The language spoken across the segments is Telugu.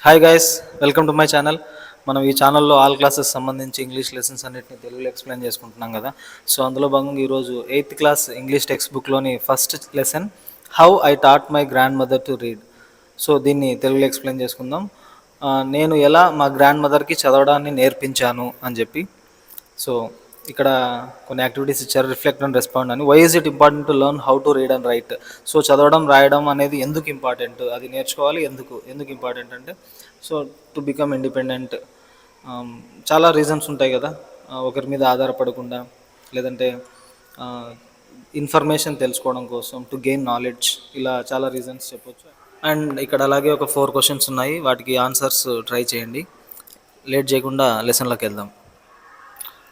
Hi guys, welcome to my channel. మనం ఈ ఛానల్లో ఆల్ క్లాసెస్ సంబంధించి ఇంగ్లీష్ లెసన్స్ అన్నిటిని తెలుగులో ఎక్స్ప్లెయిన్ చేసుకుంటున్నాం కదా. సో అందులో భాగంగా ఈరోజు 8th క్లాస్ ఇంగ్లీష్ టెక్స్ట్ బుక్లోని first lesson how I taught my grandmother to read. So దీన్ని తెలుగులో ఎక్స్ప్లెయిన్ చేసుకుందాం. నేను ఎలా మా గ్రాండ్ మదర్కి చదవడాన్ని నేర్పించాను అని చెప్పి. సో ఇక్కడ కొన్ని యాక్టివిటీస్ ఇచ్చారు, రిఫ్లెక్ట్ అండ్ రెస్పాండ్ అని. Why is it important to learn how to read and write? So చదవడం రాయడం అనేది ఎందుకు ఇంపార్టెంట్, అది నేర్చుకోవాలి. ఎందుకు ఇంపార్టెంట్ అంటే, సో టు బికమ్ ఇండిపెండెంట్. చాలా రీజన్స్ ఉంటాయి కదా, ఒకరి మీద ఆధారపడకుండా, లేదంటే ఇన్ఫర్మేషన్ తెలుసుకోవడం కోసం, టు గెయిన్ నాలెడ్జ్, ఇలా చాలా రీజన్స్ చెప్పొచ్చు. అండ్ ఇక్కడ అలాగే ఒక 4 క్వశ్చన్స్ ఉన్నాయి, వాటికి ఆన్సర్స్ ట్రై చేయండి. లేట్ చేయకుండా లెసన్లోకి వెళ్దాం.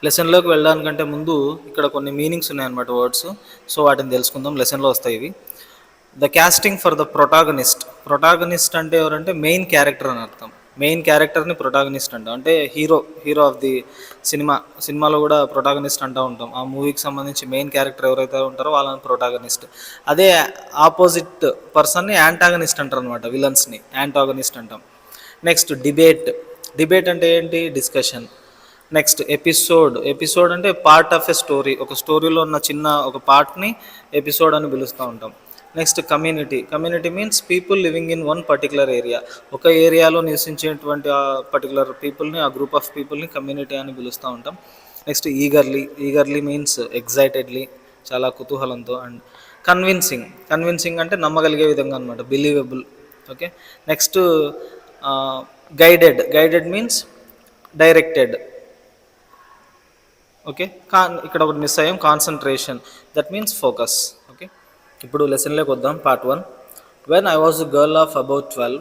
లెసన్లోకి వెళ్ళడానికంటే ముందు ఇక్కడ కొన్ని మీనింగ్స్ ఉన్నాయన్నమాట, వర్డ్స్. సో వాటిని తెలుసుకుందాం, లెసన్లో వస్తాయి ఇవి. The casting for the protagonist అంటే ఎవరంటే మెయిన్ క్యారెక్టర్ అని అర్థం. మెయిన్ క్యారెక్టర్ని ప్రొటాగనిస్ట్ అంటాం, అంటే హీరో ఆఫ్ ది సినిమాలో కూడా ప్రొటాగనిస్ట్ అంటూ ఉంటాం. ఆ మూవీకి సంబంధించి మెయిన్ క్యారెక్టర్ ఎవరైతే ఉంటారో వాళ్ళని ప్రొటాగనిస్ట్. అదే ఆపోజిట్ పర్సన్ని యాంటాగనిస్ట్ అంటారు అనమాట, విలన్స్ని యాంటాగనిస్ట్ అంటాం. నెక్స్ట్ డిబేట్ అంటే ఏంటి? డిస్కషన్. నెక్స్ట్ ఎపిసోడ్ అంటే పార్ట్ ఆఫ్ ఎ స్టోరీ, ఒక స్టోరీలో ఉన్న చిన్న ఒక పార్ట్ని ఎపిసోడ్ అని పిలుస్తూ ఉంటాం. Next community means people living in one particular area, ఒక ఏరియాలో నివసించేటువంటి ఆ పర్టికులర్ పీపుల్ని, ఆ గ్రూప్ ఆఫ్ పీపుల్ని కమ్యూనిటీ అని పిలుస్తూ ఉంటాం. నెక్స్ట్ ఈగర్లీ మీన్స్ ఎగ్జైటెడ్లీ, చాలా కుతూహలంతో. అండ్ కన్విన్సింగ్ అంటే నమ్మగలిగే విధంగా అనమాట, believable. Okay. Next guided means directed. Okay. ఇక్కడ ఒకటి మిస్ అయ్యాం, concentration, that means focus. Okay. ఇప్పుడు లెసన్లోకి వద్దాం. Part 1. When I was a girl of about 12,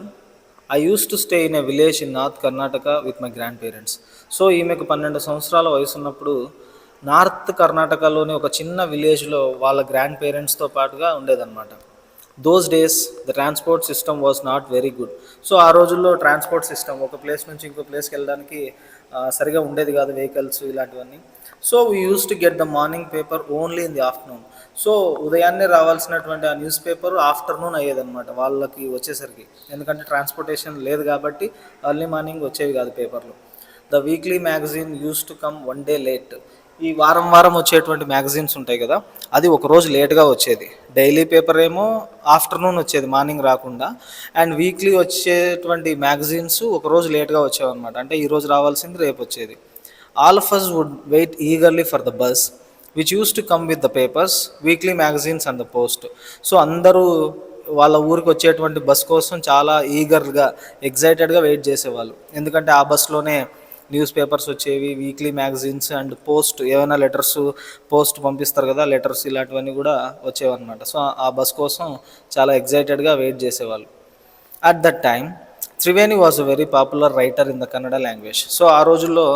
I used to stay in a village in north Karnataka with my grand parents. So ఈమెకు 12 సంవత్సరాల వయసు ఉన్నప్పుడు నార్త్ కర్ణాటకలోని ఒక చిన్న విలేజ్లో వాళ్ళ గ్రాండ్ పేరెంట్స్తో పాటుగా ఉండేదన్నమాట. Those days the transport system was not very good. So ఆ రోజుల్లో ట్రాన్స్పోర్ట్ సిస్టమ్, ఒక ప్లేస్ నుంచి ఇంకో ప్లేస్కి వెళ్ళడానికి సరిగా ఉండేది కాదు, వెహికల్స్ ఇలాంటివన్నీ. So we use to get the morning paper only in the afternoon. So ఉదయాన్నే రావాల్సినటువంటి ఆ న్యూస్ పేపర్ ఆఫ్టర్నూన్ అయ్యేదన్నమాట వాళ్ళకి వచ్చేసరికి, ఎందుకంటే ట్రాన్స్పోర్టేషన్ లేదు కాబట్టి ఎర్లీ మార్నింగ్ వచ్చేవి కాదు పేపర్లు. The weekly magazine use to come 1 day late. ఈ వారం వచ్చేటువంటి మ్యాగజైన్స్ ఉంటాయి కదా, అది ఒకరోజు లేట్గా వచ్చేది. డైలీ పేపర్ ఏమో ఆఫ్టర్నూన్ వచ్చేది, మార్నింగ్ రాకుండా. అండ్ వీక్లీ వచ్చేటువంటి మ్యాగజైన్స్ ఒకరోజు లేట్గా వచ్చేవన్నమాట, అంటే ఈరోజు రావాల్సింది రేపు వచ్చేది. All of us would wait eagerly for the bus which used to come with the papers, weekly magazines and the post. So అందరూ వాళ్ళ ఊరికి వచ్చేటువంటి బస్ కోసం చాలా ఈగర్గా, ఎగ్జైటెడ్గా వెయిట్ చేసేవాళ్ళు, ఎందుకంటే ఆ బస్లోనే న్యూస్ పేపర్స్ వచ్చేవి, వీక్లీ మ్యాగజైన్స్ అండ్ పోస్ట్, ఏమైనా పోస్ట్ పంపిస్తారు కదా, లెటర్స్ ఇలాంటివన్నీ కూడా వచ్చేవన్నమాట. సో ఆ బస్ కోసం చాలా ఎగ్జైటెడ్గా వెయిట్ చేసేవాళ్ళు. At that time Triveni was a very popular writer in the Kannada language. So ఆ రోజుల్లో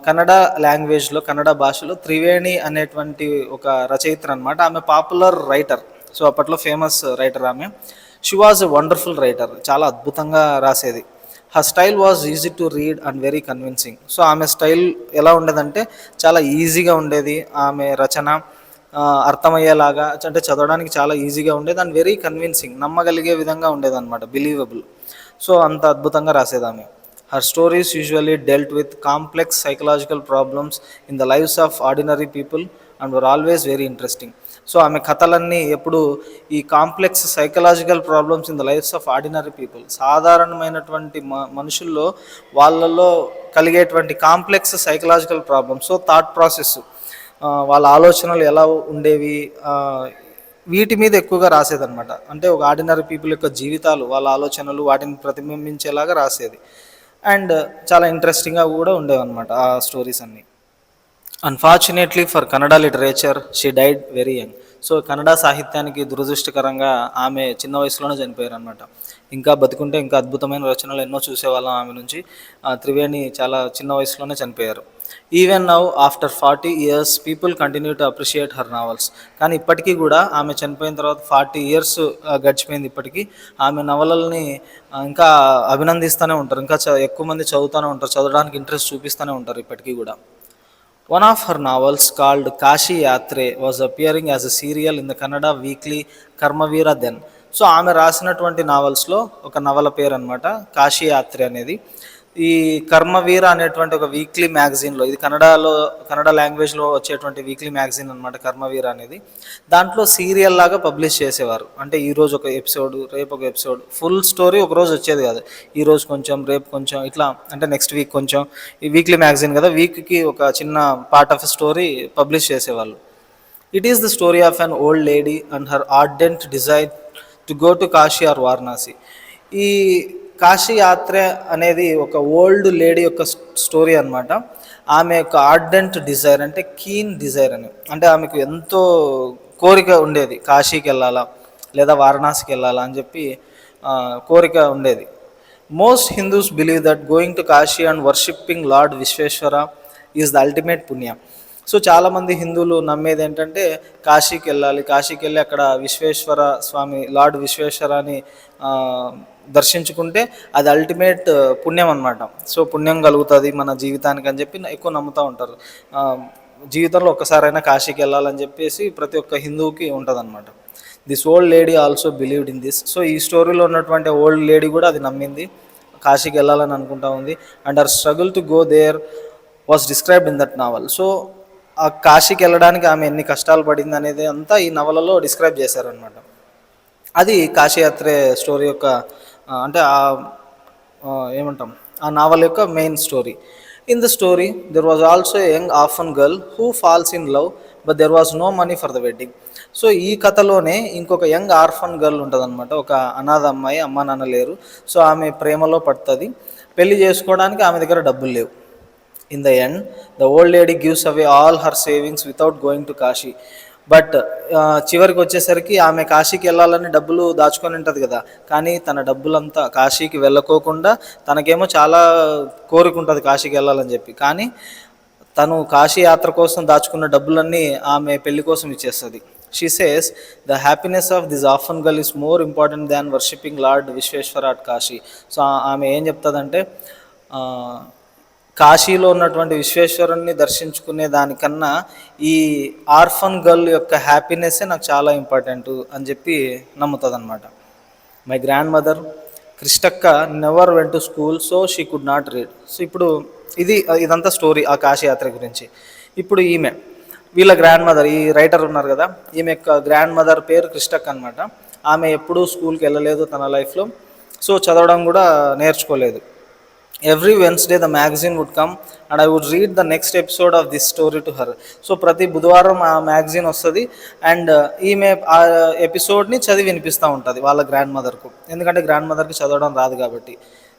కన్నడ లాంగ్వేజ్లో, కన్నడ భాషలో త్రివేణి అనేటువంటి ఒక రచయిత్రి అనమాట, ఆమె పాపులర్ రైటర్. సో అప్పట్లో ఫేమస్ రైటర్ ఆమె. She was a wonderful writer, చాలా అద్భుతంగా రాసేది. Her style was easy to read and very convincing. So ఆమె స్టైల్ ఎలా ఉండేదంటే చాలా ఈజీగా ఉండేది, ఆమె రచన అర్థమయ్యేలాగా, అంటే చదవడానికి చాలా ఈజీగా ఉండేది. అండ్ వెరీ కన్విన్సింగ్, నమ్మగలిగే విధంగా ఉండేదన్నమాట, బిలీవబుల్. సో అంత అద్భుతంగా రాసేది ఆమె. Her stories usually dealt with complex psychological problems in the lives of ordinary people and were always very interesting. So ఆమె కథలన్నీ ఎప్పుడు ఈ complex psychological problems in the lifes of ordinary people, సాధారణమైనటువంటి మనుషుల్లో వాళ్ళల్లో కలిగేటువంటి complex psychological problems, so thought process, వాళ్ళ ఆలోచనలు ఎలా ఉండేవి, వీటి మీద ఎక్కువగా రాసేదన్నమాట. అంటే ఒక ఆర్డినరీ పీపుల్ యొక్క జీవితాలు, వాళ్ళ ఆలోచనలు, వాటిని ప్రతిబింబించేలాగా రాసేది. అండ్ చాలా ఇంట్రెస్టింగ్గా కూడా ఉండేవన్నమాట ఆ స్టోరీస్ అన్నీ. Unfortunately for Kannada literature she died very young. So Kannada సాహిత్యానికి దురదృష్టకరంగా ఆమె చిన్న వయసులోనే చనిపోయారు అనమాట. ఇంకా బతికుంటే ఇంకా అద్భుతమైన రచనలు ఎన్నో చూసేవాళ్ళం ఆమె నుంచి. త్రివేణి చాలా చిన్న వయసులోనే చనిపోయారు. Even now after 40 years people continue to appreciate her novels. కానీ ఇప్పటికీ కూడా ఆమె చనిపోయిన తర్వాత 40 years గడిచిపోయింది, ఇప్పటికీ ఆమె నవలల్ని ఇంకా అభినందిస్తూనే ఉంటారు, ఇంకా ఎక్కువ మంది చదువుతూనే ఉంటారు, చదవడానికి ఇంట్రెస్ట్ చూపిస్తూనే ఉంటారు ఇప్పటికీ కూడా. One of her novels, called Kashi Yatre, was appearing as a serial in the Kannada weekly Karmavira then. So ఆమె రాసినటువంటి నావల్స్లో ఒక నవల పేరు అనమాట కాశీయాత్రి అనేది. ఈ కర్మవీర అనేటువంటి ఒక వీక్లీ మ్యాగజైన్లో, ఇది కన్నడ లాంగ్వేజ్లో వచ్చేటువంటి వీక్లీ మ్యాగజైన్ అనమాట కర్మవీర అనేది. దాంట్లో సీరియల్ లాగా పబ్లిష్ చేసేవారు. అంటే ఈరోజు ఒక ఎపిసోడ్, రేపు ఒక ఎపిసోడ్, ఫుల్ స్టోరీ ఒక రోజు వచ్చేది కాదు. ఈరోజు కొంచెం, రేపు కొంచెం, ఇట్లా అంటే నెక్స్ట్ వీక్ కొంచెం. ఈ వీక్లీ మ్యాగజైన్ కదా, వీక్కి ఒక చిన్న పార్ట్ ఆఫ్ స్టోరీ పబ్లిష్ చేసేవాళ్ళు. It is the story of an old lady and her ardent desire to go to Kashi or Varanasi. ఈ కాశీ యాత్ర అనేది ఒక ఓల్డ్ లేడీ యొక్క స్టోరీ అనమాట. ఆమె యొక్క ఆర్డెంట్ డిజైర్ అంటే కీన్ డిజైర్ అని, అంటే ఆమెకు ఎంతో కోరిక ఉండేది కాశీకి వెళ్ళాలా లేదా వారణాసికి వెళ్ళాలా అని చెప్పి కోరిక ఉండేది. Most Hindus believe that going to Kashi and worshipping Lord Vishweshwara is the ultimate punya. So చాలామంది హిందువులు నమ్మేది ఏంటంటే కాశీకి వెళ్ళాలి, కాశీకి వెళ్ళి అక్కడ విశ్వేశ్వర స్వామి, లార్డ్ విశ్వేశ్వరాని దర్శించుకుంటే అది అల్టిమేట్ పుణ్యం అనమాట. సో పుణ్యం కలుగుతుంది మన జీవితానికి అని చెప్పి ఎక్కువ నమ్ముతూ ఉంటారు. జీవితంలో ఒక్కసారైనా కాశీకి వెళ్ళాలని చెప్పేసి ప్రతి ఒక్క హిందువుకి ఉంటుంది అనమాట. This old lady also believed in this. So ఈ స్టోరీలో ఉన్నటువంటి ఓల్డ్ లేడీ కూడా అది నమ్మింది, కాశీకి వెళ్ళాలని అనుకుంటా ఉంది. And her struggle to go there was described in that novel. So ఆ కాశీకి వెళ్ళడానికి ఆమె ఎన్ని కష్టాలు పడింది అనేది అంతా ఈ నవలలో డిస్క్రైబ్ చేశారనమాట. అది కాశీయాత్రే స్టోరీ యొక్క అంటే ఏమంటాం ఆ నావల్ యొక్క main story. In the story there was also a young orphan girl who falls in love but there was no money for the wedding. So ఈ కథలోనే ఇంకొక యంగ్ ఆర్ఫన్ గర్ల్ ఉంటుంది అనమాట, ఒక అనాథ అమ్మాయి, అమ్మ నాన్న లేరు. సో ఆమె ప్రేమలో పడుతుంది, పెళ్లి చేసుకోవడానికి ఆమె దగ్గర డబ్బులు లేవు. In the end, the old lady gives away all her savings without going to Kashi. But చివరికి వచ్చేసరికి ఆమె కాశీకి వెళ్ళాలని డబ్బులు దాచుకొని ఉంటుంది కదా, కానీ తన డబ్బులంతా కాశీకి వెళ్ళకోకుండా, తనకేమో చాలా కోరిక ఉంటుంది కాశీకి వెళ్ళాలని చెప్పి, కానీ తను కాశీ యాత్ర కోసం దాచుకున్న డబ్బులన్నీ ఆమె పెళ్లి కోసం ఇచ్చేస్తుంది. She says the happiness of this orphan girl is more important than worshipping lord Vishweshwara at Kashi. So ఆమె ఏం చెప్తుందంటే కాశీలో ఉన్నటువంటి విశ్వేశ్వరుణ్ణి దర్శించుకునే దానికన్నా ఈ ఆర్ఫన్ గర్ల్ యొక్క హ్యాపీనెస్సే నాకు చాలా ఇంపార్టెంట్ అని చెప్పి నమ్ముతుంది అనమాట. My grandmother Krishtakka never went to school so she could not read. So ఇప్పుడు ఇదంతా స్టోరీ ఆ కాశీ యాత్ర గురించి. ఇప్పుడు వీళ్ళ గ్రాండ్ మదర్, ఈ రైటర్ ఉన్నారు కదా, ఈమె యొక్క గ్రాండ్ మదర్ పేరు క్రిస్టక్ అనమాట. ఆమె ఎప్పుడూ స్కూల్కి వెళ్ళలేదు తన లైఫ్లో, సో చదవడం కూడా నేర్చుకోలేదు. Every Wednesday the magazine would come and I would read the next episode of this story to her. So ప్రతి బుధవారం ఆ మ్యాగజైన్ వస్తుంది అండ్ ఈమె ఆ ఎపిసోడ్ని చదివి వినిపిస్తూ ఉంటుంది వాళ్ళ గ్రాండ్ మదర్కు, ఎందుకంటే గ్రాండ్ మదర్కి చదవడం రాదు కాబట్టి.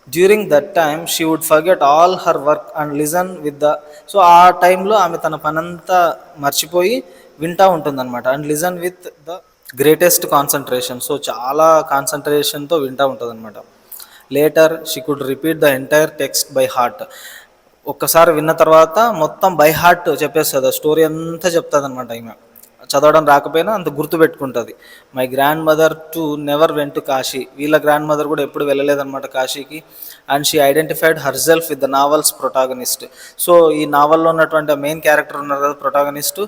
During that time she would forget all her work and listen with the. So ఆ టైంలో ఆమె తన పనంతా మర్చిపోయి వింటూ ఉంటుందన్నమాట. And listen with the greatest concentration. So చాలా కాన్సన్ట్రేషన్తో వింటూ ఉంటుంది అనమాట. Later she could repeat the entire text by heart. ఒక్కసారి విన్న తర్వాత మొత్తం బై హార్ట్ చెప్పేస్తుంది, స్టోరీ అంతా చెప్తుంది అనమాట. ఈమె చదవడం రాకపోయినా అంత గుర్తుపెట్టుకుంటుంది. My grandmother too never went to Kashi. వీళ్ళ గ్రాండ్ మదర్ కూడా ఎప్పుడు వెళ్ళలేదన్నమాట కాశీకి. And she identified herself with the novel's protagonist. So ఈ నావల్లో ఉన్నటువంటి మెయిన్ క్యారెక్టర్ ఉన్నారు కదా ప్రొటాగనిస్టు,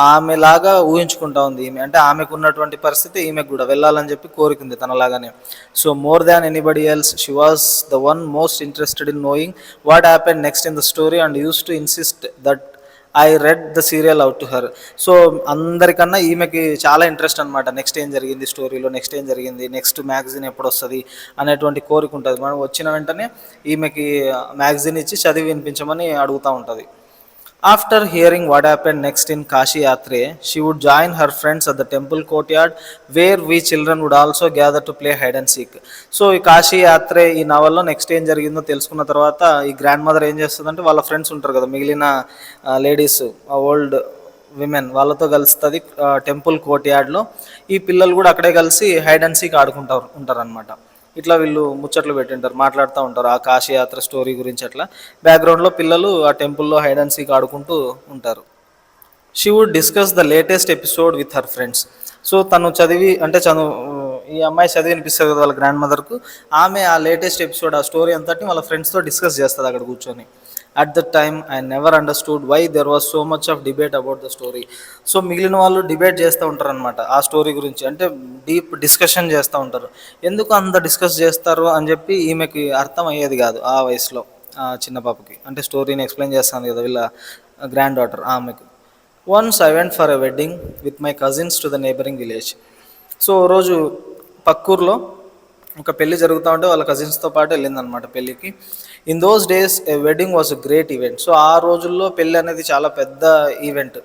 ఆమెలాగా ఊహించుకుంటా ఉంది ఈమె. అంటే ఆమెకు ఉన్నటువంటి పరిస్థితి ఈమెకు కూడా వెళ్ళాలని చెప్పి కోరుకుంది తనలాగానే. So more than anybody else she was the one most interested in knowing what happened next in the story and used to insist that I read the serial out to her. So అందరికన్నా ఈమెకి చాలా ఇంట్రెస్ట్ అనమాట, నెక్స్ట్ ఏం జరిగింది స్టోరీలో, నెక్స్ట్ ఏం జరిగింది, నెక్స్ట్ మ్యాగజైన్ ఎప్పుడు వస్తుంది అనేటువంటి కోరిక ఉంటుంది. మనం వచ్చిన వెంటనే ఈమెకి మ్యాగజైన్ ఇచ్చి చదివి వినిపించమని అడుగుతూ ఉంటుంది. After hearing what happened next in Kashi Yatre she would join her friends at the temple courtyard where we children would also gather to play hide and seek. So ఈ కాశీ యాత్రే ఈ నవల్లో నెక్స్ట్ ఏం జరిగిందో తెలుసుకున్న తర్వాత ఈ గ్రాండ్ మదర్ ఏం చేస్తుందంటే వాళ్ళ ఫ్రెండ్స్ ఉంటారు కదా మిగిలిన లేడీస్, ఓల్డ్ విమెన్, వాళ్ళతో కలుస్తుంది టెంపుల్ కోర్ట్యార్డ్లో. ఈ పిల్లలు కూడా అక్కడే కలిసి హైడ్ అండ్ సీక్ ఉంటారనమాట. ఇట్లా వీళ్ళు ముచ్చట్లు పెట్టింటారు, మాట్లాడుతూ ఉంటారు ఆ కాశీ యాత్ర స్టోరీ గురించి. అట్లా బ్యాక్గ్రౌండ్లో పిల్లలు ఆ టెంపుల్లో హైడ్ అండ్ సీక్ ఆడుకుంటూ ఉంటారు. She would discuss the latest episode with her friends. So తను ఈ అమ్మాయి చదివి వినిపిస్తుంది కదా వాళ్ళ గ్రాండ్ మదర్కు, ఆమె ఆ లేటెస్ట్ ఎపిసోడ్ ఆ స్టోరీ అంతటి వాళ్ళ ఫ్రెండ్స్తో డిస్కస్ చేస్తుంది అక్కడ కూర్చొని. At the time I never understood why there was so much of debate about the story. So మిగిలిన వాళ్ళు డిబేట్ చేస్తూ ఉంటారు అనమాట ఆ స్టోరీ గురించి, అంటే డీప్ డిస్కషన్ చేస్తూ ఉంటారు. ఎందుకు అంత డిస్కస్ చేస్తారు అని చెప్పి ఈమెకి అర్థం అయ్యేది కాదు ఆ వయసులో, ఆ చిన్న పాపకి. అంటే స్టోరీని ఎక్స్ప్లెయిన్ చేస్తాను కదా వీళ్ళ గ్రాండ్ డాటర్ ఆమెకు. Once I went for a wedding with my cousins to the neighbouring village. So రోజు పక్కూర్లో ఒక పెళ్లి జరుగుతూ ఉంటే వాళ్ళ కజిన్స్తో పాటు వెళ్ళిందనమాట పెళ్ళికి. In those days a wedding was a great event. So ఆ రోజుల్లో పెళ్ళి అనేది చాలా పెద్ద event.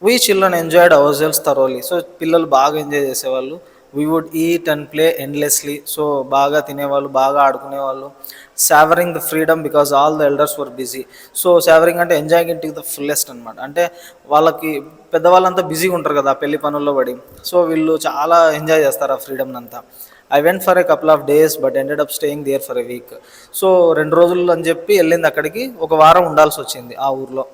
We children enjoyed ourselves thoroughly. So పిల్లలు బాగా ఎంజాయ్ చేసేవాళ్ళు. We would eat and play endlessly. So బాగా తినేవాళ్ళు, బాగా ఆడుకునేవాళ్ళు. Savouring the freedom because all the elders were busy. So savouring అంటే ఎంజాయింగ్ ఇట్ ద ఫుల్లెస్ట్ అనమాట. అంటే వాళ్ళకి పెద్దవాళ్ళంతా బిజీగా ఉంటారు కదా పెళ్లి పనుల్లో పడి. సో వీళ్ళు చాలా ఎంజాయ్ చేస్తారు ఆ ఫ్రీడమ్ అంతా. I went for a couple of days but ended up staying there for a week. So 2 రోజులు అని చెప్పి వెళ్ళింది అక్కడికి, ఒక వారం ఉండాల్సి వచ్చింది ఆ ఊర్లో.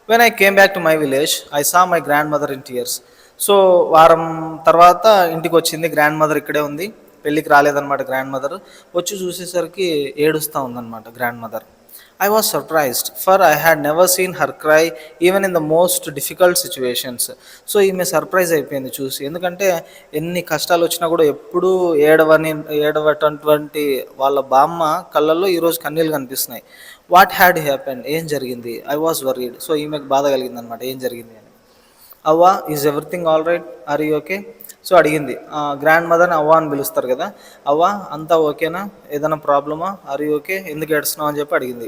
When I came back to my village I saw my grand mother in tears. So వారం తర్వాత ఇంటికి వచ్చింది, గ్రాండ్ మదర్ ఇక్కడే ఉంది, పెళ్ళికి రాలేదన్నమాట గ్రాండ్ మదర్. వచ్చి చూసేసరికి ఏడుస్తూ ఉందన్నమాట grand mother. I was surprised for I had never seen her cry even in the most difficult situations. So ఈమె సర్ప్రైజ్ అయిపోయింది చూసి, ఎందుకంటే ఎన్ని కష్టాలు వచ్చినా కూడా ఎప్పుడూ ఏడవటువంటి వాళ్ళ బామ్మ కళ్ళల్లో ఈరోజు కన్నీళ్ళు కనిపిస్తున్నాయి. వాట్ హ్యాడ్ హ్యాపెండ్, ఏం జరిగింది? I was worried. సో ఈమెకు బాధ కలిగింది అనమాట, ఏం జరిగింది అని. అవ్వ, is everything all right, are you okay? So అడిగింది. గ్రాండ్ మదర్ని అవ్వ అని పిలుస్తారు కదా, అవ్వ అంతా ఓకేనా, ఏదైనా ప్రాబ్లమా, ఆర్ యూ ఓకే, ఎందుకు ఏడుస్తున్నావు అని చెప్పి అడిగింది.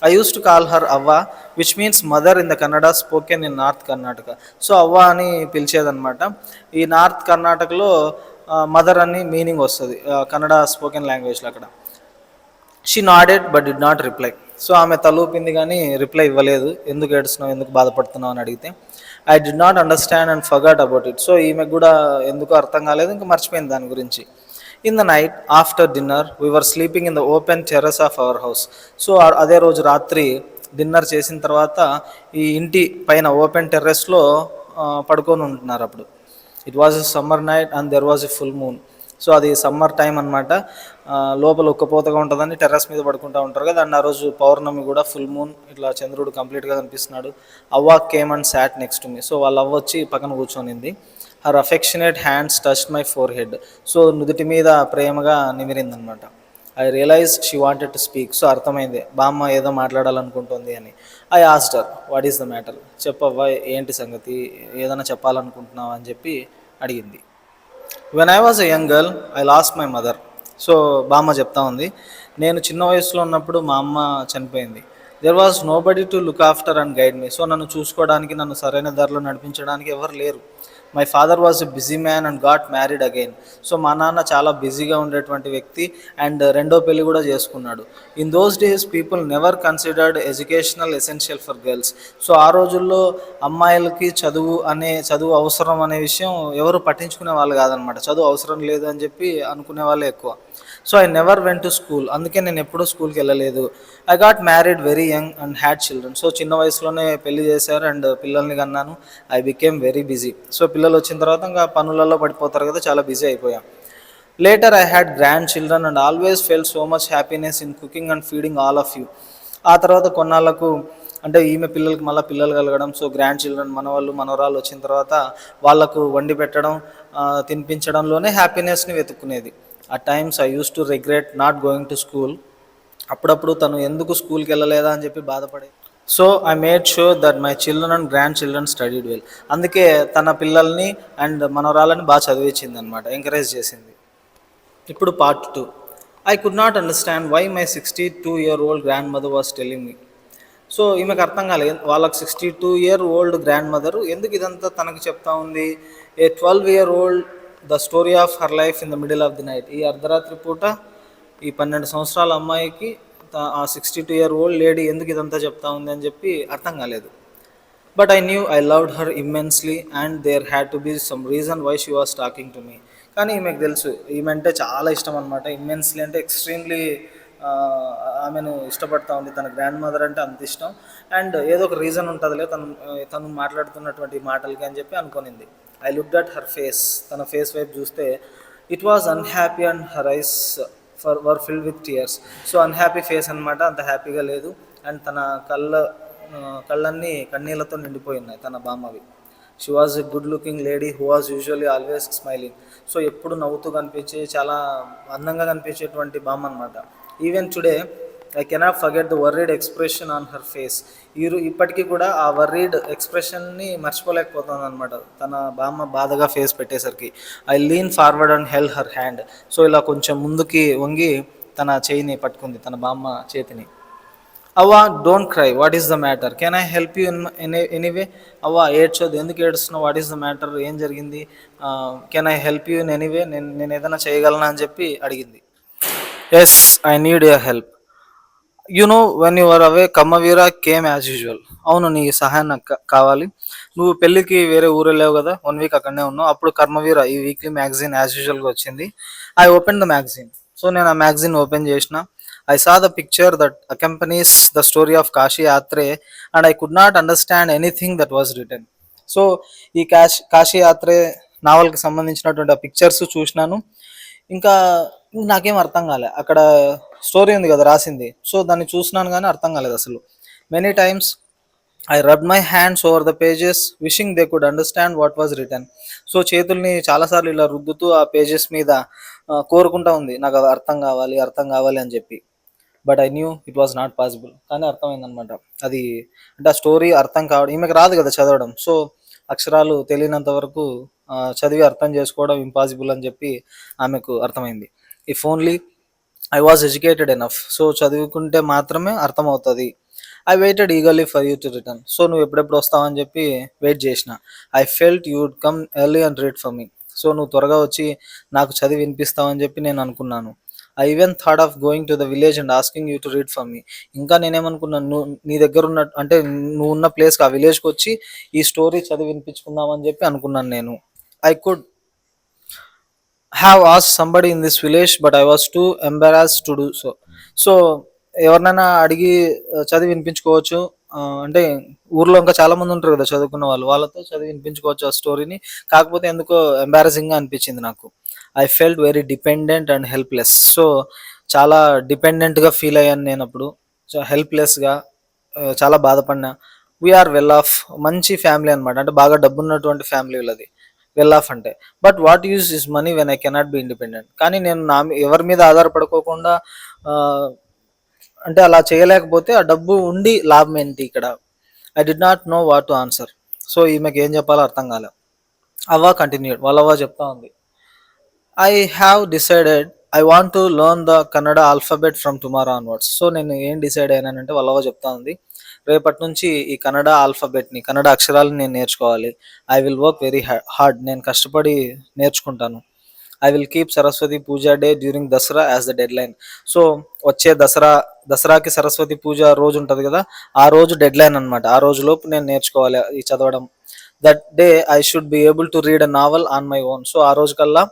I used to call her avva which means mother in the Kannada spoken in north Karnataka. So అవ్వ అని పిలిచేదనమాట. ఈ నార్త్ కర్ణాటకలో మదర్ అని మీనింగ్ వస్తుంది కన్నడ స్పోకెన్ లాంగ్వేజ్లో అక్కడ. She నాడెడ్ but did not reply. So ఆమె తలూపింది కానీ రిప్లై ఇవ్వలేదు. ఎందుకు ఏడుస్తున్నావు, ఎందుకు బాధపడుతున్నావు అని అడిగితే I did not understand and forgot about it. So ఈమెకు కూడా ఎందుకు అర్థం కాలేదు, ఇంకా మర్చిపోయింది దాని గురించి. In the night after dinner we are sleeping in the open terrace of our house. So అదే రోజు రాత్రి డిన్నర్ చేసిన తర్వాత ఈ ఇంటి పైన ఓపెన్ టెర్రస్లో పడుకొని ఉంటున్నారు అప్పుడు. It was a summer night and there was a full moon. So అది సమ్మర్ టైం అనమాట. లోపల ఉక్కపోతగా ఉంటుందని టెర్రస్ మీద పడుకుంటూ ఉంటారు కదా. అండ్ ఆ రోజు పౌర్ణమి కూడా, ఫుల్ మూన్, ఇట్లా చంద్రుడు కంప్లీట్గా కనిపిస్తున్నాడు. Avva came and sat next to me. So వాళ్ళ అవ్వ వచ్చి పక్కన కూర్చొనింది. Her affectionate hands touched my forehead. So నుదుటి మీద ప్రేమగా నిమిరిందనమాట. I realise she wanted to speak. So అర్థమైంది బామ్మ ఏదో మాట్లాడాలనుకుంటుంది అని. I asked her what is the matter, చెప్పవ్వ ఏంటి సంగతి, ఏదైనా చెప్పాలనుకుంటున్నావా అని చెప్పి అడిగింది. When I was a young girl I lost my mother. So బామ్మ చెప్తా ఉంది, నేను చిన్న వయసులో ఉన్నప్పుడు మా అమ్మ చనిపోయింది. There was nobody to look after and guide me. So నన్ను చూసుకోవడానికి, నన్ను సరైన దారిలో నడిపించడానికి ఎవరు లేరు. My father was a busy man and got married again. So మా నాన్న చాలా బిజీగా ఉండేటువంటి వ్యక్తి అండ్ రెండో పెళ్లి కూడా చేసుకున్నాడు. In those days people never considered educational essential for girls. So ఆ రోజుల్లో అమ్మాయిలకి చదువు అవసరం అనే విషయం ఎవరు పట్టించుకునే వాళ్ళు కాదనమాట. చదువు అవసరం లేదు అని చెప్పి అనుకునే వాళ్ళే ఎక్కువ. So I never went to school. అందుకే నేను ఎప్పుడూ స్కూల్కి వెళ్ళలేదు. I got married very young and had children. So చిన్న వయసులోనే పెళ్లి చేశారు అండ్ పిల్లల్ని కన్నాను. I became very busy. So పిల్లలు వచ్చిన తర్వాత ఇంకా పనులలో పడిపోతారు కదా, చాలా బిజీ అయిపోయాం. Later I had grandchildren and always fell so much happiness in cooking and feeding all of you. ఆ తర్వాత కొన్నాళ్ళకు, అంటే ఈమె పిల్లలకి మళ్ళీ పిల్లలు కలగడం, సో గ్రాండ్ చిల్డ్రన్ మనవాళ్ళు మనవరాలు వచ్చిన తర్వాత వాళ్ళకు వండి పెట్టడం, తినిపించడంలోనే హ్యాపీనెస్ని వెతుక్కునేది. At times I used to regret not going to school. అప్పుడప్పుడు తను ఎందుకు స్కూల్కి వెళ్ళలేదా అని చెప్పి బాధపడేది. So I made sure that my children and grandchildren studied well. అందుకే తన పిల్లల్ని అండ్ మనవరాలని బాగా చదివించింది అనమాట, ఎంకరేజ్ చేసింది. ఇప్పుడు part 2. I could not understand why my 62-year-old grandmother was telling me. So ఈమెకు అర్థం కాలేదు, వాళ్ళకి 62-year-old గ్రాండ్ మదర్ ఎందుకు ఇదంతా తనకు చెప్తా ఉంది. ఏ 12-year-old the story of her life in the middle of the night. ఈ అర్ధరాత్రి పూట ఈ 12 సంవత్సరాల అమ్మాయికి ఆ 62-year-old లేడీ ఎందుకు ఇదంతా చెప్తా ఉంది అని చెప్పి అర్థం కాలేదు. But I knew I loved her immensely and there had to be some reason why she was talking to me. కానీ ఈమెకు తెలుసు, ఈమె అంటే చాలా ఇష్టం అనమాట. ఇమ్మెన్స్లీ అంటే ఎక్స్ట్రీమ్లీ ఆమెను ఇష్టపడతా ఉంది. తన గ్రాండ్ మదర్ అంటే అంత ఇష్టం అండ్ ఏదో ఒక రీజన్ ఉంటుందిలే తను మాట్లాడుతున్నటువంటి మాటలకి అని చెప్పి అనుకునింది. I looked at her face. తన ఫేస్ వైపు చూస్తే it was unhappy and her eyes were filled with tears. So unhappy face అనమాట, అంత హ్యాపీగా లేదు. అండ్ తన కళ్ళన్నీ కన్నీళ్లతో నిండిపోయి ఉన్నాయి తన బామ్మవి. She was a good looking lady who was usually always smiling. So ఎప్పుడు నవ్వుతూ కనిపించే చాలా అందంగా కనిపించేటువంటి బామ్మ అనమాట. Even today I cannot forget the worried expression on her face. ఇప్పటికీ కూడా ఆ వర్రీడ్ ఎక్స్ప్రెషన్ని మర్చిపోలేకపోతుంది అనమాట తన బామ్మ బాధగా ఫేస్ పెట్టేసరికి. I lean forward and held her hand. So ఇలా కొంచెం ముందుకి వంగి తన చేయిని పట్టుకుంది, తన బామ్మ చేతిని. అవ్వ, don't cry, what is the matter, can I help you anyway. అవ్వ, ఏడ్చొద్దు, ఎందుకు ఏడుస్తున్నావు, వాట్ ఈస్ ద మ్యాటర్, ఏం జరిగింది, can I help you in anyway, నేను ఏదైనా చేయగలనా అని చెప్పి అడిగింది. Yes, I need your help. You know when your అవే కమ్మవీర కేమ్ యాజ్ యూజువల్. అవును, నీ సహాయం నాకు కావాలి. నువ్వు పెళ్ళికి వేరే ఊరు వెళ్ళావు కదా, 1 వీక్ అక్కడనే ఉన్నావు. అప్పుడు కర్మవీర ఈ వీక్లీ మ్యాగజైన్ యాజ్ యూజువల్గా వచ్చింది. I open the magazine. So నేను ఆ మ్యాగజైన్ ఓపెన్ చేసిన. I saw the picture that accompanies the story of Kashi Yatre and I could not understand anything that was return. So ఈ కాశీ యాత్రే నావల్కి సంబంధించినటువంటి ఆ పిక్చర్స్ చూసినాను. ఇంకా నాకేం అర్థం కాలే. అక్కడ స్టోరీ ఉంది కదా రాసింది, సో దాన్ని చూసినాను కానీ అర్థం కాలేదు అసలు. Many times I rub my hands over the pages wishing they could understand what was return. So చేతుల్ని చాలాసార్లు ఇలా రుద్దుతూ ఆ పేజెస్ మీద కోరుకుంటా ఉంది, నాకు అది అర్థం కావాలి అని చెప్పి. But I knew it was not possible. కానీ అర్థమైందనమాట అది. అంటే ఆ స్టోరీ అర్థం కావడం, ఈమెకు రాదు కదా చదవడం, సో అక్షరాలు తెలియనంత వరకు చదివి అర్థం చేసుకోవడం ఇంపాసిబుల్ అని చెప్పి ఆమెకు అర్థమైంది. If only I was educated enough. So చదువుకుంటే మాత్రమే అర్థమవుతుంది. I waited eagerly for you to return. So నువ్వు ఎప్పుడెప్పుడు వస్తావని చెప్పి వెయిట్ చేసిన. I felt you would come early and read for me. So నువ్వు త్వరగా వచ్చి నాకు చదివి వినిపిస్తావని చెప్పి నేను అనుకున్నాను. I even thought of going to the village and asking you to read for me. ఇంకా నేనేమనుకున్నాను, నువ్వు నీ దగ్గర ఉన్న, అంటే నువ్వు ఉన్న ప్లేస్కి ఆ విలేజ్కి వచ్చి ఈ స్టోరీ చదివి వినిపించుకుందామని చెప్పి అనుకున్నాను నేను. I could have asked somebody in this village but I was too embarrassed to do so. So ఎవరినైనా అడిగి చదివి వినిపించుకోవచ్చు. అంటే ఊర్లో ఇంకా చాలా మంది ఉంటారు కదా చదువుకున్న వాళ్ళు, వాళ్ళతో చదివి వినిపించుకోవచ్చు ఆ స్టోరీని. కాకపోతే ఎందుకో ఎంబారసింగ్గా అనిపించింది నాకు. I felt very dependent and helpless. So చాలా డిపెండెంట్గా ఫీల్ అయ్యాను నేను అప్పుడు, హెల్ప్లెస్గా, చాలా బాధపడినా. వీఆర్ వెల్ ఆఫ్, మంచి ఫ్యామిలీ అనమాట, అంటే బాగా డబ్బున్నటువంటి ఫ్యామిలీ వీళ్ళది, వెల్ ఆఫ్ అంటే. But what use is money when I cannot be independent. కానీ నేను ఎవరి మీద ఆధారపడుకోకుండా అంటే అలా చేయలేకపోతే ఆ డబ్బు ఉండి లాభం ఏంటి ఇక్కడ. I did not know what to answer. So ఈమెకి ఏం చెప్పాలో అర్థం కాలే. అవ్వ కంటిన్యూడ్, వాళ్ళవ్వ చెప్తా ఉంది. I have decided I want to learn the Kannada alphabet from tomorrow onwards. So నేను ఏం డిసైడ్ అయ్యానంటే, వాళ్ళవ్వ చెప్తా ఉంది, రేపటి నుంచి ఈ కన్నడ ఆల్ఫాబెట్ని, కన్నడ అక్షరాలను నేను నేర్చుకోవాలి. I will work very hard. నేను కష్టపడి నేర్చుకుంటాను. I will keep Saraswati puja day during Dasara as the deadline. So వచ్చే దసరాకి సరస్వతి పూజ రోజు ఉంటుంది కదా, ఆ రోజు డెడ్ లైన్ అనమాట. ఆ రోజులోపు నేను నేర్చుకోవాలి ఈ చదవడం. That day I should be able to read a novel on my own. So ఆ రోజు కల్లా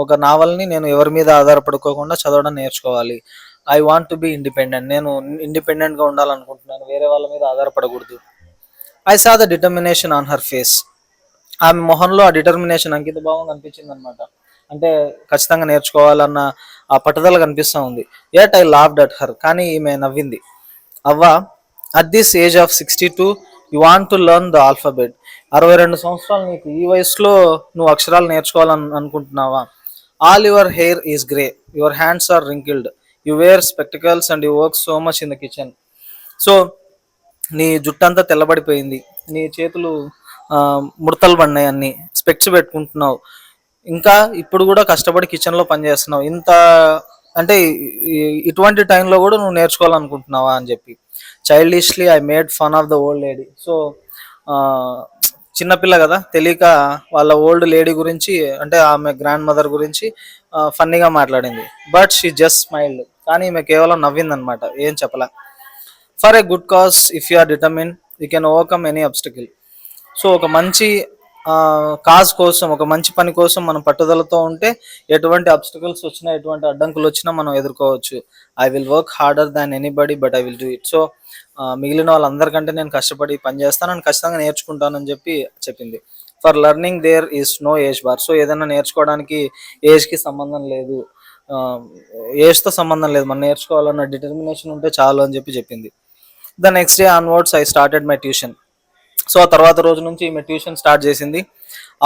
ఒక నావల్ని నేను ఎవరి మీద ఆధారపడుకోకుండా చదవడం నేర్చుకోవాలి. I want to be independent. నేను ఇండిపెండెంట్గా ఉండాలనుకుంటున్నాను, వేరే వాళ్ళ మీద ఆధారపడకూడదు. I saw the determination on her face. ఆమె మొహంలో ఆ డిటర్మినేషన్, అంకిత భావం కనిపించింది అనమాట. అంటే ఖచ్చితంగా నేర్చుకోవాలన్న ఆ పట్టుదల కనిపిస్తూ ఉంది. Yet I laughed at her. కానీ ఈమె నవ్వింది. Avva, at this age of 62 you want to learn the alphabet. 62 సంవత్సరాలు నీకు, ఈ వయసులో నువ్వు అక్షరాలు నేర్చుకోవాలని అనుకుంటున్నావా? All your hair is grey, your hands are wrinkled, you wear spectacles and you work so much in the kitchen. So నీ జుట్టంతా తెల్లబడిపోయింది, నీ చేతులు ముడతలు పడినాయి, అన్ని స్పెక్ట్స్ పెట్టుకుంటున్నావు, ఇంకా ఇప్పుడు కూడా కష్టపడి కిచెన్లో పనిచేస్తున్నావు. ఇంత అంటే ఇటువంటి టైంలో కూడా నువ్వు నేర్చుకోవాలనుకుంటున్నావా అని చెప్పి. Childishly I made fun of the old lady. So చిన్నపిల్ల కదా, తెలియక వాళ్ళ ఓల్డ్ లేడీ గురించి, అంటే ఆమె గ్రాండ్ మదర్ గురించి ఫన్నీగా మాట్లాడింది. But she just smiled. కానీ ఈమె కేవలం నవ్విందనమాట, ఏం చెప్పలే. For a good cause if you are determine you can overcome any obstacle. So ఒక మంచి కాజ్ కోసం, ఒక మంచి పని కోసం మనం పట్టుదలతో ఉంటే ఎటువంటి అబ్స్టికల్స్ వచ్చినా, ఎటువంటి అడ్డంకులు వచ్చినా మనం ఎదుర్కోవచ్చు. I will work harder than anybody but I will do it. So మిగిలిన వాళ్ళందరికంటే నేను కష్టపడి పని చేస్తాను, నేను ఖచ్చితంగా నేర్చుకుంటానని చెప్పి చెప్పింది. For learning there is no age bar. So ఏదైనా నేర్చుకోవడానికి ఏజ్కి సంబంధం లేదు, ఏజ్తో సంబంధం లేదు, మనం నేర్చుకోవాలన్న డిటర్మినేషన్ ఉంటే చాలు అని చెప్పి చెప్పింది. The next day onwards I started my tuition. So ఆ తర్వాత రోజు నుంచి ఈమె ట్యూషన్ స్టార్ట్ చేసింది.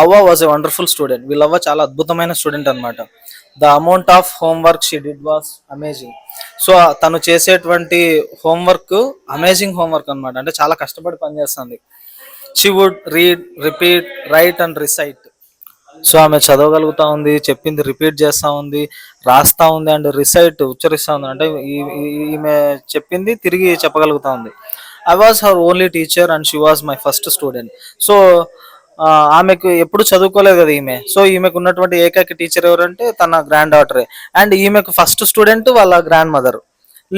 అవ్వ వాజ్ ఎ వండర్ఫుల్ స్టూడెంట్. వీళ్ళవ్వ చాలా అద్భుతమైన స్టూడెంట్ అనమాట. The amount of homework she did was amazing. So తను చేసేటువంటి హోంవర్క్ అమేజింగ్ హోంవర్క్ అనమాట, అంటే చాలా కష్టపడి పనిచేస్తుంది. She would read, repeat, write and recite. So ఆమె చదవగలుగుతా ఉంది, చెప్పింది రిపీట్ చేస్తూ ఉంది, రాస్తా ఉంది అండ్ రిసైట్ ఉచ్చరిస్తూ ఉంది, అంటే ఈమె చెప్పింది తిరిగి చెప్పగలుగుతా ఉంది. I was her only teacher and she was my first student. So ఆమెకు ఎప్పుడు చదువుకోలేదు కదా ఈమె. సో ఈమెకు ఉన్నటువంటి ఏకైక టీచర్ ఎవరంటే తన గ్రాండ్ డాటరే, అండ్ ఈమెకు ఫస్ట్ స్టూడెంట్ వాళ్ళ grandmother.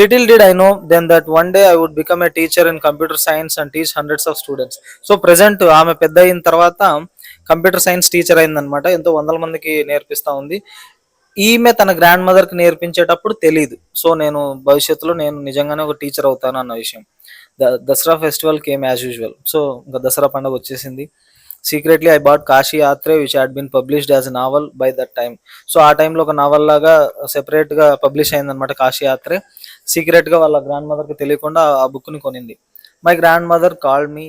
Little did I know then that one day I would become a teacher in computer science and teach hundreds of students. So present ఆమె పెద్ద అయిన తర్వాత కంప్యూటర్ సైన్స్ టీచర్ అయిందనమాట, ఎంతో వందల మందికి నేర్పిస్తూ ఉంది. ఈమె తన గ్రాండ్ మదర్కి నేర్పించేటప్పుడు తెలియదు, సో నేను భవిష్యత్తులో నేను నిజంగానే ఒక టీచర్ అవుతాను అన్న విషయం. Dasara festival came as usual. So ఇంకా దసరా పండుగ వచ్చేసింది. Secretly I bought Kashi Yatre which had been published as a novel by that time. So ఆ టైంలో ఒక నావల్ లాగా సెపరేట్గా పబ్లిష్ అయిందనమాట కాశీ యాత్రే. సీక్రెట్గా వాళ్ళ గ్రాండ్ మదర్కి తెలియకుండా ఆ బుక్ని కొనింది. My grandmother called me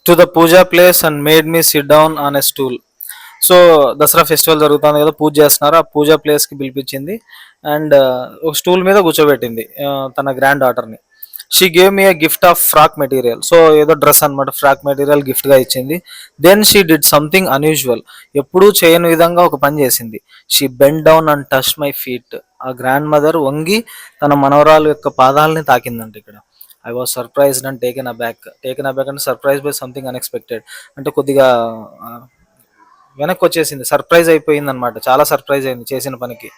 to the pooja place and made me sit down on a stool. So Dasara festival జరుగుతుంది కదా, పూజ చేస్తున్నారు, ఆ పూజా ప్లేస్కి పిలిపించింది అండ్ ఒక స్టూల్ మీద కూర్చోబెట్టింది తన గ్రాండ్ డాటర్ని. She gave me a gift of frock material. So ఏదో డ్రెస్ అనమాట, ఫ్రాక్ మెటీరియల్ గిఫ్ట్గా ఇచ్చింది. Then she did something unusual. ఎప్పుడూ చేయని విధంగా ఒక పని చేసింది. She bend down and touch my feet. ఆ గ్రాండ్ మదర్ వంగి తన మనవరాలు యొక్క పాదాలని తాకిందంట ఇక్కడ. I was surprised and taken aback. Taken aback అంటే సర్ప్రైజ్ బై సంథింగ్ అన్ఎక్స్పెక్టెడ్, అంటే కొద్దిగా వెనక్కి వచ్చేసింది, సర్ప్రైజ్ అయిపోయింది అనమాట, చాలా సర్ప్రైజ్ అయింది చేసిన పనికి.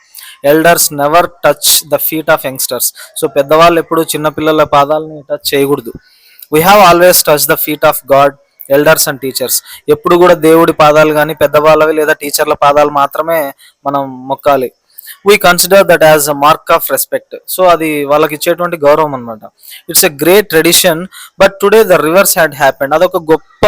Elders never touch the feet of youngsters. So పెద్దవాళ్ళు ఎప్పుడు చిన్నపిల్లల పాదాలని టచ్ చేయకూడదు. We have always touch the feet of God, elders and teachers. ఎప్పుడు కూడా దేవుడి పాదాలు కానీ పెద్దవాళ్ళవి లేదా టీచర్ల పాదాలు మాత్రమే మనం మొక్కాలి. We consider that as a mark of respect. So అది వాళ్ళకి ఇచ్చేటువంటి గౌరవం అనమాట. It's a great tradition but today the reverse had happened. అదొక గొప్ప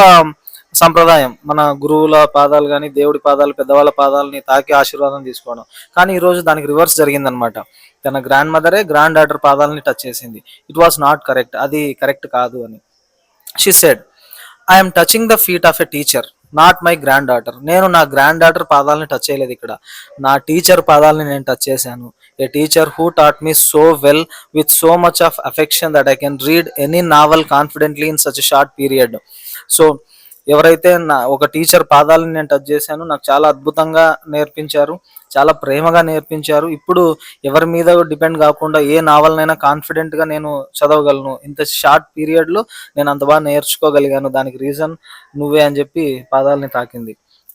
సంప్రదాయం, మన గురువుల పాదాలు కానీ దేవుడి పాదాలు పెద్దవాళ్ళ పాదాలని తాకి ఆశీర్వాదం తీసుకోవడం. కానీ ఈరోజు దానికి రివర్స్ జరిగిందనమాట. తన గ్రాండ్ మదరే గ్రాండ్ డాటర్ పాదాలని టచ్ చేసింది. ఇట్ వాస్ నాట్ కరెక్ట్, అది కరెక్ట్ కాదు అని. She said, I'm touching the feet of a teacher, not my grand daughter. నేను నా గ్రాండ్ డాటర్ పాదాలని టచ్ చేయలేదు ఇక్కడ, నా టీచర్ పాదాలని నేను టచ్ చేశాను. A teacher who taught me so well with so much of affection that I can read any novel confidently in such short period. So ఎవరైతే ఒక టీచర్ పాదాలని నేను టచ్ చేశాను, నాకు చాలా అద్భుతంగా నేర్పించారు, చాలా ప్రేమగా నేర్పించారు. ఇప్పుడు ఎవరి మీద డిపెండ్ కాకుండా ఏ నావల్నైనా కాన్ఫిడెంట్గా నేను చదవగలను. ఇంత షార్ట్ పీరియడ్లో నేను అంత బాగా నేర్చుకోగలిగాను, దానికి రీజన్ నువ్వే అని చెప్పి పాదాలని తాకింది.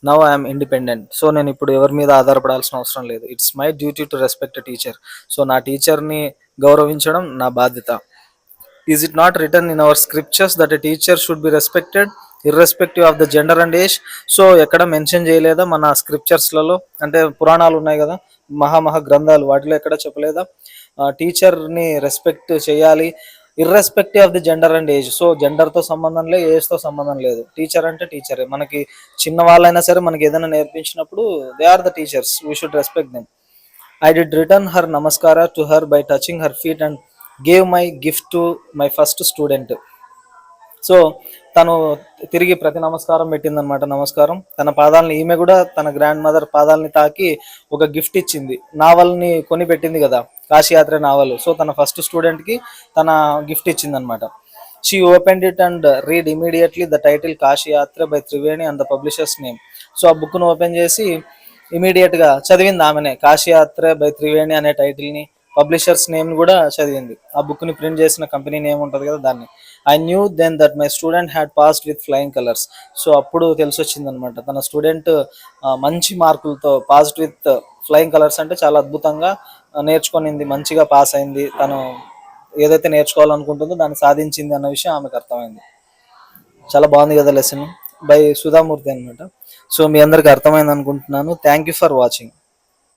Now I'm independent. సో నేను ఇప్పుడు ఎవరి మీద ఆధారపడాల్సిన అవసరం లేదు. It's my duty to respect teacher. So నా టీచర్ని గౌరవించడం నా బాధ్యత. Is it not return in our scriptures that a teacher should be respected irrespective of the gender and age. So ఎక్కడ మెన్షన్ చేయలేదా మన స్క్రిప్చర్స్లలో, అంటే పురాణాలు ఉన్నాయి కదా, మహా గ్రంథాలు, వాటిలో ఎక్కడ చెప్పలేదా టీచర్ని రెస్పెక్ట్ చేయాలి irrespective of the gender and age. So జెండర్తో సంబంధం లేదు, ఏజ్తో సంబంధం లేదు, టీచర్ అంటే టీచరే. మనకి చిన్న వాళ్ళైనా సరే మనకి ఏదైనా నేర్పించినప్పుడు they are the teachers, we should respect them. I did return her namaskara to her by touching her feet and gave my gift to my first student. So తను తిరిగి ప్రతి నమస్కారం పెట్టిందనమాట. నమస్కారం, తన పాదాలని, ఈమె కూడా తన గ్రాండ్ మదర్ పాదాలని తాకి ఒక గిఫ్ట్ ఇచ్చింది. నావల్ని కొని పెట్టింది కదా, కాశీయాత్ర నావల్. సో తన ఫస్ట్ స్టూడెంట్కి తన గిఫ్ట్ ఇచ్చింది అనమాట. She opened it and read immediately the title Kashiyatra by Triveni and the publisher's name. So ఆ బుక్ను ఓపెన్ చేసి ఇమీడియట్గా చదివింది ఆమెనే, కాశీయాత్ర బై త్రివేణి అనే టైటిల్ని, పబ్లిషర్స్ నేమ్ కూడా చదివింది. ఆ బుక్ని ప్రింట్ చేసిన కంపెనీ నేమ్ ఉంటుంది కదా, దాన్ని. I knew then that my student had passed with flying colours. So అప్పుడు తెలిసి వచ్చింది అనమాట, తన స్టూడెంట్ మంచి మార్కులతో పాస్డ్ విత్ ఫ్లయింగ్ కలర్స్, అంటే చాలా అద్భుతంగా నేర్చుకునింది, మంచిగా పాస్ అయింది, తను ఏదైతే నేర్చుకోవాలనుకుంటుందో దాన్ని సాధించింది అన్న విషయం ఆమెకు అర్థమైంది. చాలా బాగుంది కదా లెసన్, బై సుధామూర్తి అనమాట. సో మీ అందరికి అర్థమైంది అనుకుంటున్నాను. Thank you for watching.